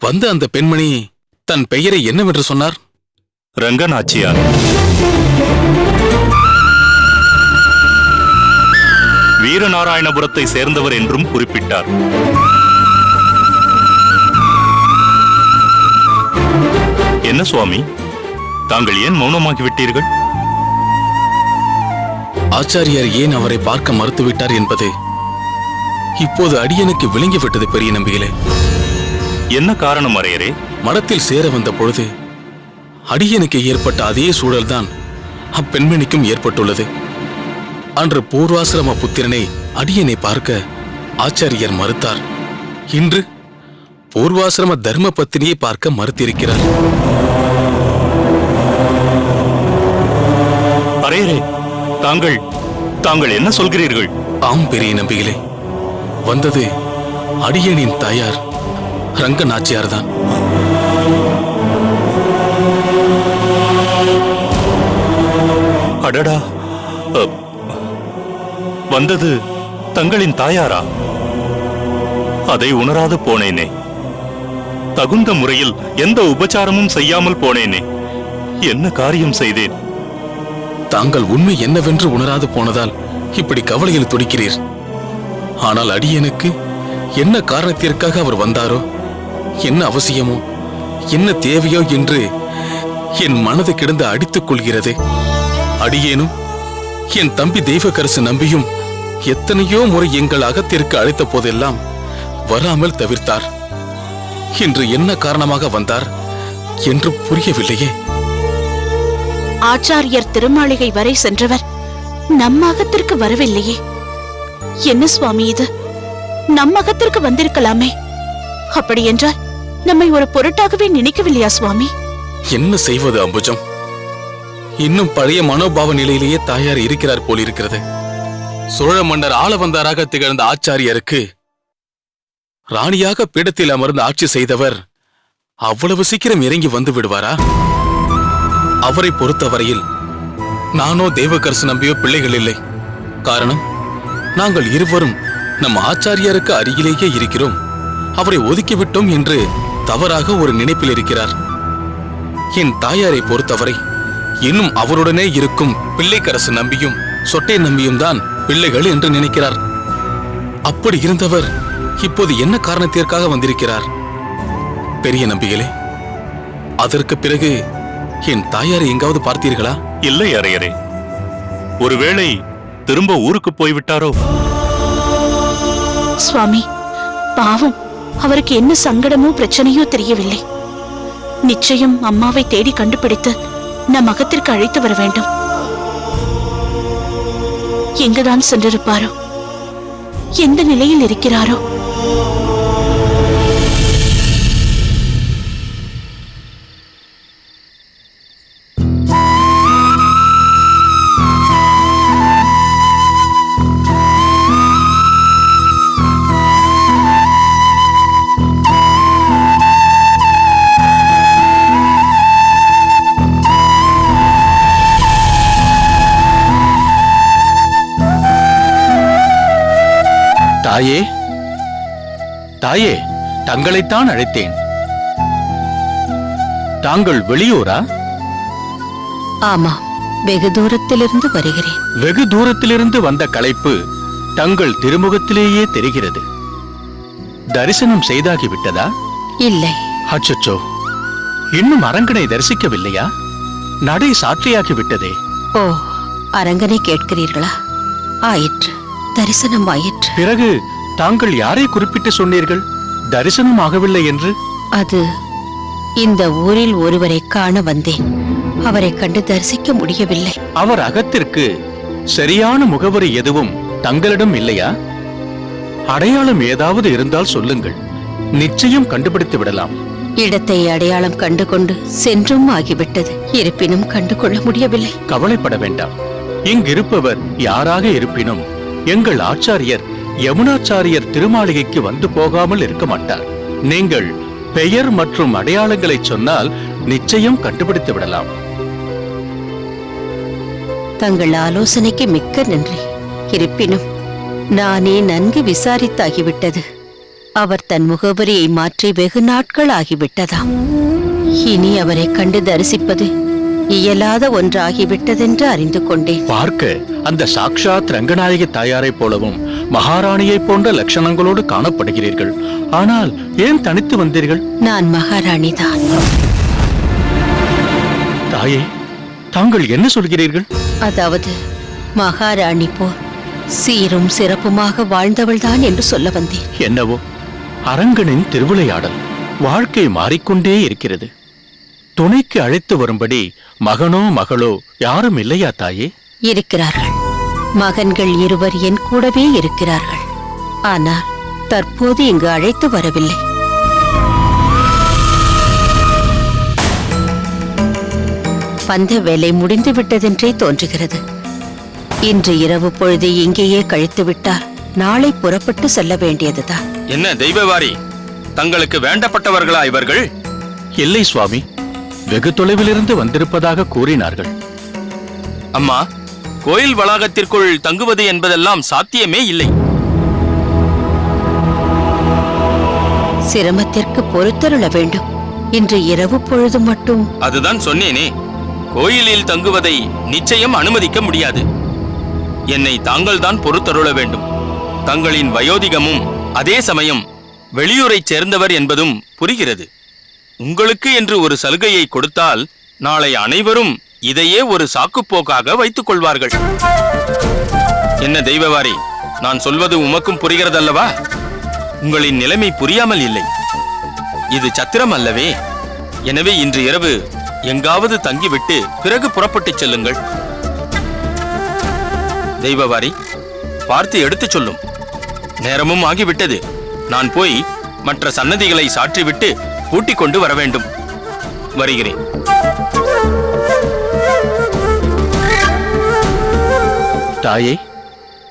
வந்த அந்த பெண்மணி தன் பெயரை என்னவென்று சொன்னார்? ரங்கநாச்சியார். வீரநாராயணபுரத்தை சேர்ந்தவர் என்றும் குறிப்பிட்டார். என்ன சுவாமி, தாங்கள் ஏன் மௌனமாகிவிட்டீர்கள்? ஆச்சாரியார் ஏன் அவரை பார்க்க மறுத்துவிட்டார் என்பது இப்போது அடியனுக்கு விளங்கிவிட்டது பெரிய நம்பிகளே. என்ன காரணம் அரையரே? மடத்தில் சேர வந்த பொழுது அடியனுக்கு ஏற்பட்ட அதே சூழல்தான் அப்பெண்மணிக்கும் ஏற்பட்டுள்ளது. அன்று பூர்வாசிரம புத்திரனை அடியனை பார்க்க ஆச்சாரியர் மறுத்தார். இன்று பூர்வாசிரம தர்ம பத்தினியை பார்க்க மறுத்திருக்கிறார். அரையரே, தாங்கள் என்ன சொல்கிறீர்கள்? ஆம் பெரிய நம்பிகளே, வந்தது அடியனின் தாயார் ரங்கநாச்சியார் தான். அடடா, வந்தது தங்களின் தாயாரா? அதை உணராது போனேனே. தகுந்த முறையில் எந்த உபச்சாரமும் செய்யாமல் போனேனே. என்ன காரியம் செய்தேன்? தாங்கள் உண்மை என்னவென்று உணராது போனதால் இப்படி கவலையில் துடிக்கிறீர். ஆனால் அடியனுக்கு என்ன காரணத்திற்காக அவர் வந்தாரோ, என்ன அவசியமோ, என்ன தேவையோ என்று என் மனது கிடந்து அடித்துக் கொள்கிறது. அடியேனும் என் தம்பி தெய்வக்கரசு நம்பியும் எத்தனையோ முறை எங்கள் அகத்திற்கு அழைத்த போதெல்லாம் வராமல் தவிர்த்தார். இன்று என்ன காரணமாக வந்தார் என்று புரியவில்லையே. ஆச்சாரியர் திருமாளிகை வரை சென்றவர் நம் அகத்திற்கு வரவில்லையே. என்ன சுவாமி இது? நம் அகத்திற்கு வந்திருக்கலாமே. அப்படி என்றால் நம்மை ஒரு பொருட்டாகவே நினைக்கவில்லையா சுவாமி? என்ன செய்வது அம்புஜம்? இன்னும் பழைய மனோபாவ நிலையிலேயே தாயார் இருக்கிறார் போலிருக்கிறது. சோழ மன்னர் ஆள வந்தாராக திகழ்ந்த ஆச்சாரியருக்கு ராணியாக பீடத்தில் அமர்ந்து ஆட்சி செய்தவர் அவ்வளவு சீக்கிரம் இறங்கி வந்து விடுவாரா? அவரை பொறுத்தவரையில் நானோ தேவக்கரசு நம்பியோ பிள்ளைகள் இல்லை. காரணம், நாங்கள் இருவரும் நம் ஆச்சாரியாருக்கு அருகிலேயே இருக்கிறோம். அவரை ஒதுக்கிவிட்டோம் என்று தவறாக ஒரு நினைப்பில் இருக்கிறார். என் தாயாரை பொறுத்தவரை இன்னும் அவருடனே இருக்கும் பிள்ளைக்கரசு நம்பியும் சொட்டை நம்பியும் தான் பிள்ளைகள் என்று நினைக்கிறார். அப்படி இருந்தவர் இப்போது என்ன காரணத்திற்காக வந்திருக்கிறார்? பெரிய நம்பிகளே, அதற்கு பிறகு என் தாயாரை எங்காவது பார்த்தீர்களா? இல்லை அரையரே. ஒருவேளை திரும்ப ஊருக்கு போய்விட்டாரோ? சுவாமி, பாவம், அவருக்கு என்ன சங்கடமோ பிரச்சனையோ தெரியவில்லை. நிச்சயம் அம்மாவை தேடி கண்டுபிடித்து நம் அகத்திற்கு அழைத்து வர வேண்டும். எங்குதான் சென்றிருப்பாரோ, எந்த நிலையில் இருக்கிறாரோ? தாயே, தாயே, தங்களைத்தான் அழைத்தேன். தாங்கள் வெளியூரா? ஆமா, வெகு தூரத்திலிருந்து வருகிறேன். வெகு தூரத்திலிருந்து வந்த களைப்பு தங்கள் திருமுகத்திலேயே தெரிகிறது. தரிசனம் செய்தாகிவிட்டதா? இல்லை. அச்சச்சோ, இன்னும் அரங்கனை தரிசிக்கவில்லையா? நடை சாற்றியாகிவிட்டதே. ஓ, அரங்கனை கேட்கிறீர்களா? ஆயிற்று, தரிசனம் ஆயிற்று. பிறகு தாங்கள் யாரை குறிப்பிட்டு சொன்னீர்கள் தரிசனம் ஆகவில்லை என்று? அது இந்த ஊரில் ஒருவரை காண வந்தேன். அவரை கண்டு தரிசிக்க முடியவில்லை. அவர் அகத்திற்கு சரியான முகவரி எதுவும் தங்களிடம் இல்லையா? அடையாளம் ஏதாவது இருந்தால் சொல்லுங்கள், நிச்சயம் கண்டுபிடித்து விடலாம். இடத்தை அடையாளம் கண்டு கொண்டு சென்றும் ஆகிவிட்டது. இருப்பினும் கண்டு கொள்ள முடியவில்லை. கவலைப்பட வேண்டாம். இங்கிருப்பவர் யாராக இருப்பினும் எங்கள் ஆச்சாரியர் யமுனாச்சாரியர் திருமாளிகைக்கு வந்து போகாமல் இருக்க மாட்டார். நீங்கள் பெயர் மற்றும் அடையாளங்களை சொன்னால் நிச்சயம் கண்டுபிடித்து விடலாம். தங்கள் ஆலோசனைக்கு மிக்க நன்றி. இருப்பினும் நானே நன்கு விசாரித்தாகிவிட்டது. அவர் தன் முகவரியை மாற்றி வெகு நாட்கள் ஆகிவிட்டதாம். இனி அவரை கண்டு தரிசிப்பது இயலாத ஒன்றாகிவிட்டதென்று அறிந்து கொண்டேன். பார்க்க அந்த சாக்ஷாத் ரங்கநாயகி தாயாரைப் போலவும் மகாராணியைப் போன்ற லட்சணங்களோடு காணப்படுகிறீர்கள். ஆனால் ஏன் தனித்து வந்தீர்கள்? நான் மகாராணிதான். தாயே, தாங்கள் என்ன சொல்கிறீர்கள்? அதாவது மகாராணி போல் சீரும் சிறப்புமாக வாழ்ந்தவள்தான் என்று சொல்ல வந்தேன். என்னவோ அரங்கனின் திருவிளையாடல் வாழ்க்கை மாறிக்கொண்டே இருக்கிறது. துணைக்கு அழைத்து வரும்படி மகனோ மகளோ யாரும் இல்லையா தாயே? இருக்கிறார்கள். மகன்கள் இருவர் என் கூடவே இருக்கிறார்கள். ஆனால் தற்போது இங்கு அழைத்து வரவில்லை. வந்த வேலை முடிந்து விட்டதென்றே தோன்றுகிறது. இன்று இரவு பொழுது இங்கேயே கழித்து விட்டால் நாளை புறப்பட்டு செல்ல வேண்டியதுதான். என்ன தெய்வவாரி, தங்களுக்கு வேண்டப்பட்டவர்களா இவர்கள்? இல்லை சுவாமி, வெகு தொலைவிலிருந்து வந்திருப்பதாக கூறினார்கள். அம்மா, கோயில் வளாகத்திற்குள் தங்குவது என்பதெல்லாம் சாத்தியமே இல்லை. சிரமத்திற்கு பொறுத்தருள வேண்டும். இன்று இரவு பொழுது மட்டும். அதுதான் சொன்னேனே, கோயிலில் தங்குவதை நிச்சயம் அனுமதிக்க முடியாது. என்னை தாங்கள் தான் பொறுத்தருள வேண்டும். தங்களின் வயோதிகமும் அதே சமயம் வெளியூரைச் சேர்ந்தவர் என்பதும் புரிகிறது. உங்களுக்கு என்று ஒரு சலுகையை கொடுத்தால் நாளை அனைவரும் இதையே ஒரு சாக்குப்போக்காக வைத்துக் கொள்வார்கள். என்ன தெய்வவாரி, நான் சொல்வது உமக்கும் புரிகிறதல்லவா? உங்களின் நிலைமை புரியாமல் இல்லை. இது சத்திரம் அல்லவே. எனவே இன்று இரவு எங்காவது தங்கிவிட்டு பிறகு புறப்பட்டுச் செல்லுங்கள். தெய்வவாரி, பார்த்து எடுத்துச் சொல்லும். நேரமும் ஆகிவிட்டது. நான் போய் மற்ற சன்னதிகளை சாற்றிவிட்டு கூட்டிக் கொண்டு வர வேண்டும். வருகிறேன். தாயே,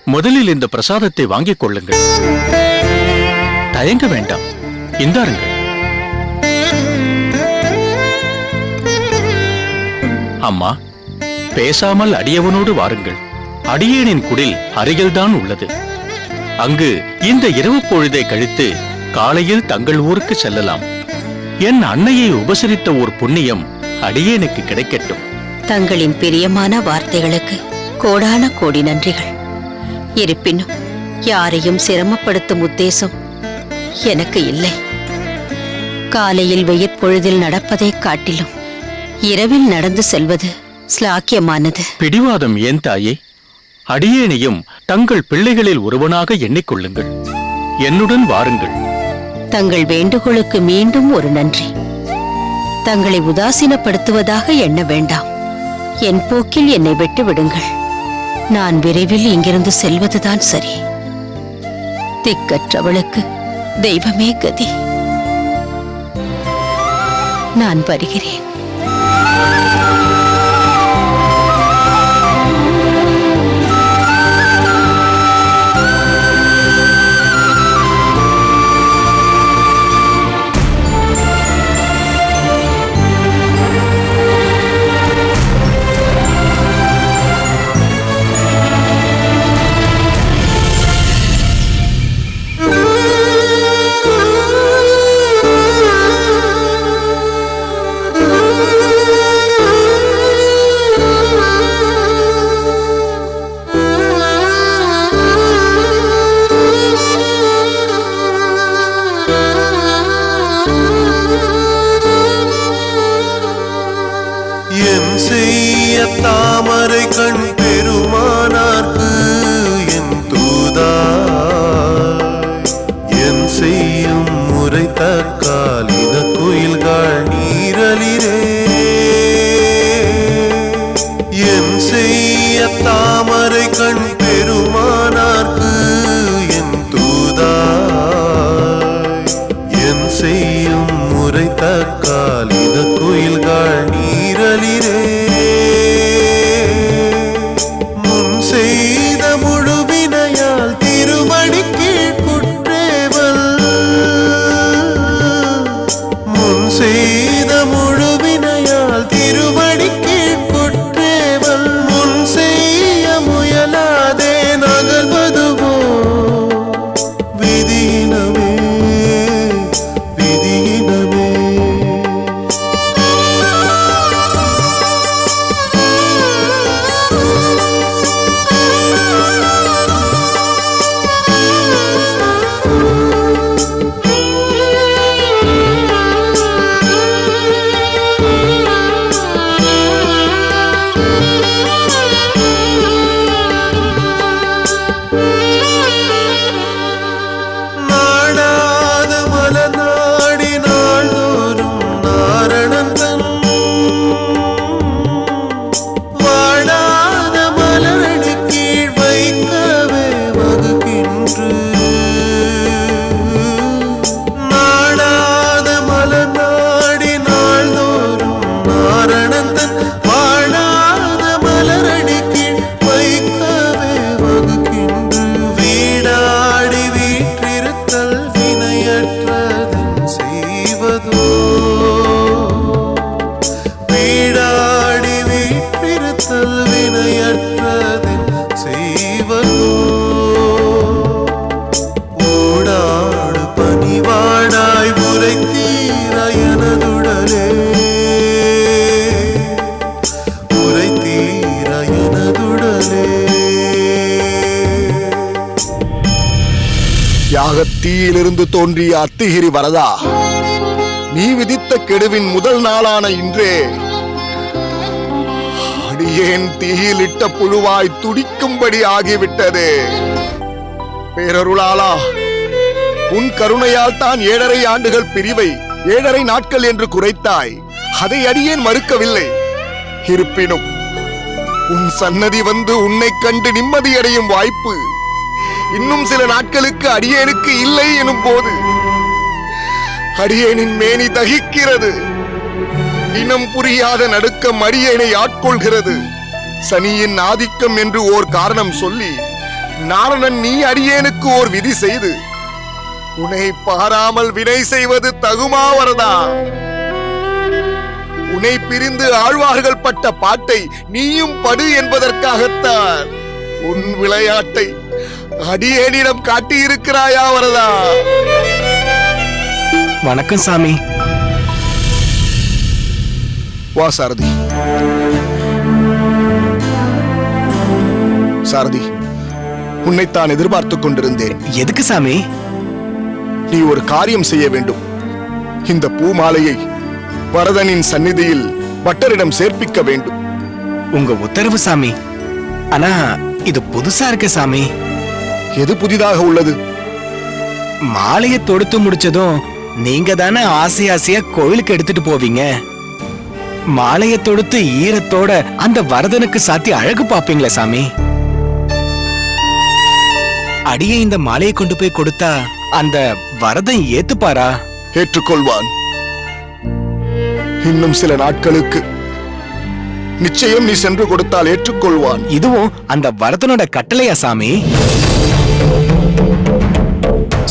முதலில் இந்த பிரசாதத்தை வாங்கிக் கொள்ளுங்கள். தயங்க வேண்டாம், இந்தாருங்கள். அம்மா, பேசாமல் அடியவனோடு வாருங்கள். அடியேனின் குடில் அருகில்தான் உள்ளது. அங்கு இந்த இரவு பொழுதை கழித்து காலையில் தங்கள் ஊருக்கு செல்லலாம். என் அன்னையை உபசரித்த ஒரு புண்ணியம் அடியேனுக்கு கிடைக்கட்டும். தங்களின் பிரியமான வார்த்தைகளுக்கு கோடான கோடி நன்றிகள். இருப்பினும் யாரையும் சிரமப்படுத்தும் உத்தேசம் எனக்கு இல்லை. காலையில் வெயிற்பொழுதில் நடப்பதைக் காட்டிலும் இரவில் நடந்து செல்வது ஸ்லாக்கியமானது. பிடிவாதம் ஏன் தாயே? அடியேனையும் தங்கள் பிள்ளைகளில் ஒருவனாக எண்ணிக்கொள்ளுங்கள். என்னுடன் வாருங்கள். தங்கள் வேண்டுகோளுக்கு மீண்டும் ஒரு நன்றி. தங்களை உதாசீனப்படுத்துவதாக எண்ண வேண்டாம். என் போக்கில் என்னை விட்டு விடுங்கள். நான் விரைவில் இங்கிருந்து செல்வதுதான் சரி. திக்கற்றவளுக்கு தெய்வமே கதி. நான் வருகிறேன். அற்றதில் செய்வதோ ஓடாடு பணிவாடாய் உரைத்தீர எனதுடலே உரைத்தீர எனதுடலே. யாகத்தீயிலிருந்து தோன்றிய அத்திகிரி வரதா, நீ விதித்த கெடுவின் முதல் நாளான இன்றே அடியேன் தீயிலிட்ட புழுவாய் துடிக்கும்படி ஆகிவிட்டது. பேரருளாளா, உன் கருணையால் தான் 7.5 ஆண்டுகள் பிரிவை 7.5 நாட்கள் என்று குறைத்தாய். அதை அடியேன் மறுக்கவில்லை. இருப்பினும் உன் சன்னதி வந்து உன்னை கண்டு நிம்மதியடையும் வாய்ப்பு இன்னும் சில நாட்களுக்கு அடியேனுக்கு இல்லை எனும் போது அடியேனின் மேனி தகிக்கிறது. இனம் புரியாத நடுக்கம் அடியேனை ஆட்கொள்கிறது. சனியின் ஆதிக்கம் என்று ஓர் காரணம் சொல்லி நாரணன் நீ அடியேனுக்கு ஓர் விதி செய்து உன்னை பாராமல் வினை செய்வது தகுமா வரதா? உன்னை பிரிந்து ஆழ்வார்கள் பட்ட பாட்டை நீயும் படு என்பதற்காகத்தான் உன் விளையாட்டை அடியேனிடம் காட்டியிருக்கிறாயா வரதா? வணக்கம் சாமி. வா சாரதி. சாரதி, உன்னைத்தான் எதிர்பார்த்துக் கொண்டிருந்தேன். எதுக்கு சாமி? நீ ஒரு காரியம் செய்ய வேண்டும். இந்த பூமாலையை வரதனின் சந்நிதியில் பட்டரிடம் சேர்ப்பிக்க வேண்டும். உங்க உத்தரவு சாமி. ஆனா இது புதுசா இருக்கு சாமி. எது புதிதாக உள்ளது? மாலையை தொடுத்து முடிச்சதும் நீங்க தானே ஆசையா கோயிலுக்கு எடுத்துட்டு போவீங்க. மாலையை தொடுத்து ஈரத்தோட அந்த வரதனுக்கு சாத்தி அழகு பாப்பீங்களா சாமி? அடியே இந்த மாலையை கொண்டு போய் கொடுத்தா அந்த வரதன் ஏத்துப்பாரா? ஏற்றுக்கொள்வான். இன்னும் சில நாட்களுக்கு நிச்சயம் நீ சென்று கொடுத்தால் ஏற்றுக்கொள்வான். இதுவும் அந்த வரதனோட கட்டளையா சாமி?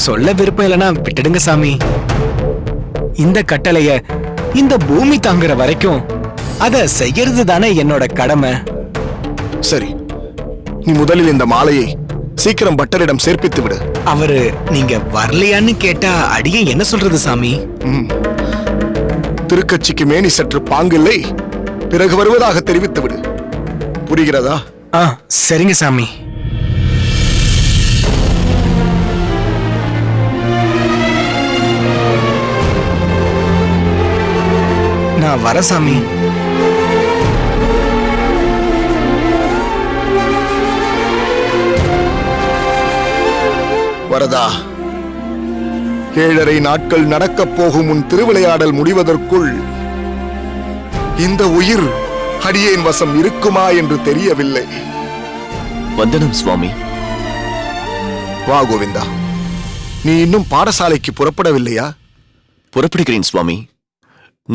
சொல்ல விருப்பம் இல்லைன்னா விட்டுடுங்க சாமி. இந்த கட்டளைய இந்த பூமி தாங்குற வரைக்கும் அத செய்யறது தானே என்னோட கடமை. சரி, நீ முதலில் இந்த மாலையை சீக்கிரம் பட்டரிடம் சேர்ப்பித்து விடு. அவரு நீங்க வரலையான்னு கேட்டா அடியே என்ன சொல்றது சாமி? திருக்கட்சிக்கு மேனி சற்று பாங்கில்லை, பிறகு வருவதாக தெரிவித்து விடு. புரிகிறதா? சரிங்க சாமி. நான் வர சாமி. வரதா, 7.5 நாட்கள் நடக்கப் போகும் உன் திருவிளையாடல் முடிவதற்குள் இந்த உயிர் அடியேன் வசம் இருக்குமா என்று தெரியவில்லை. வந்தனம் சுவாமி. வா கோவிந்தா, நீ இன்னும் பாடசாலைக்கு புறப்படவில்லையா? புறப்படுகிறேன் சுவாமி.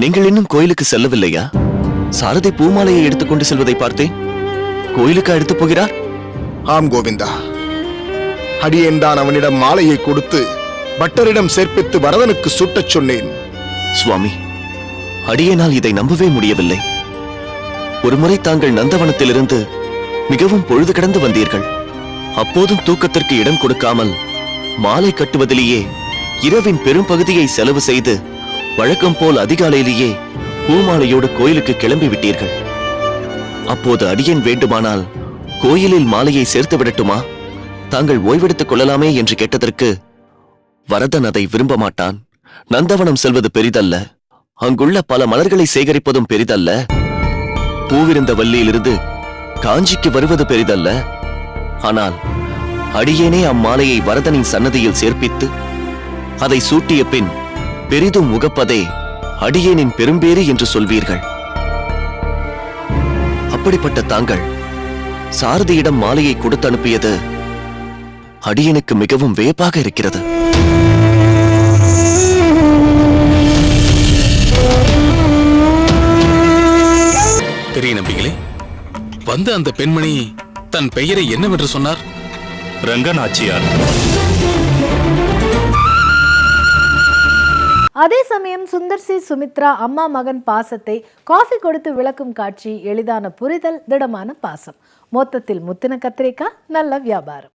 நீங்கள் இன்னும் கோயிலுக்கு செல்லவில்லையா? சாரதை பூமாலையை எடுத்துக்கொண்டு செல்வதை பார்த்தேன். கோயிலுக்கு எடுத்து போகிறார்? ஆம் கோவிந்தா, அடியேன் தான் அவனிடம் மாலையை கொடுத்து பட்டரிடம் சேர்ப்பித்து வரதனுக்கு சூட்டச் சொன்னேன். சுவாமி, அடியேனால் இதை நம்பவே முடியவில்லை. ஒருமுறை தாங்கள் நந்தவனத்திலிருந்து மிகவும் பொழுது கடந்து வந்தீர்கள். அப்போதும் தூக்கத்திற்கு இடம் கொடுக்காமல் மாலை கட்டுவதிலேயே இரவின் பெரும் பகுதியை செலவு செய்து வழக்கம் போல் அதிகாலையிலேயே பூமாலையோடு கோயிலுக்கு கிளம்பி விட்டீர்கள். அப்போது அடியேன் வேண்டுமானால் கோயிலில் மாலையை சேர்த்து விடட்டுமா, தாங்கள் ஓய்வெடுத்துக் கொள்ளலாமே என்று கேட்டதற்கு வரதன் அதை விரும்ப மாட்டான். நந்தவனம் செல்வது பெரிதல்ல, அங்குள்ள பல மலர்களை சேகரிப்பதும் பெரிதல்ல, பூவிருந்த வள்ளியிலிருந்து காஞ்சிக்கு வருவது பெரிதல்ல. ஆனால் அடியேனே அம்மாலையை வரதனின் சன்னதியில் சேர்ப்பித்து அதை சூட்டிய பின் பெரிதும் முகப்பதே அடியேனின் பெரும்பேறு என்று சொல்வீர்கள். அப்படிப்பட்ட தாங்கள் சாரதியிடம் மாலையை கொடுத்து அனுப்பியது அடியனுக்கு மிகவும் வியப்பாக இருக்கிறது. பெரிய நம்பிகளே, வந்த அந்த பெண்மணி தன் பெயரை என்னவென்று சொன்னார்? ரங்கநாச்சியார். அதே சமயம் சுந்தர் சி சுமித்ரா அம்மா மகன் பாசத்தை காஃபி கொடுத்து விளக்கும் காட்சி எளிதான புரிதல், திடமான பாசம். மொத்தத்தில் முத்தின கத்திரிக்காய் நல்ல வியாபாரம்.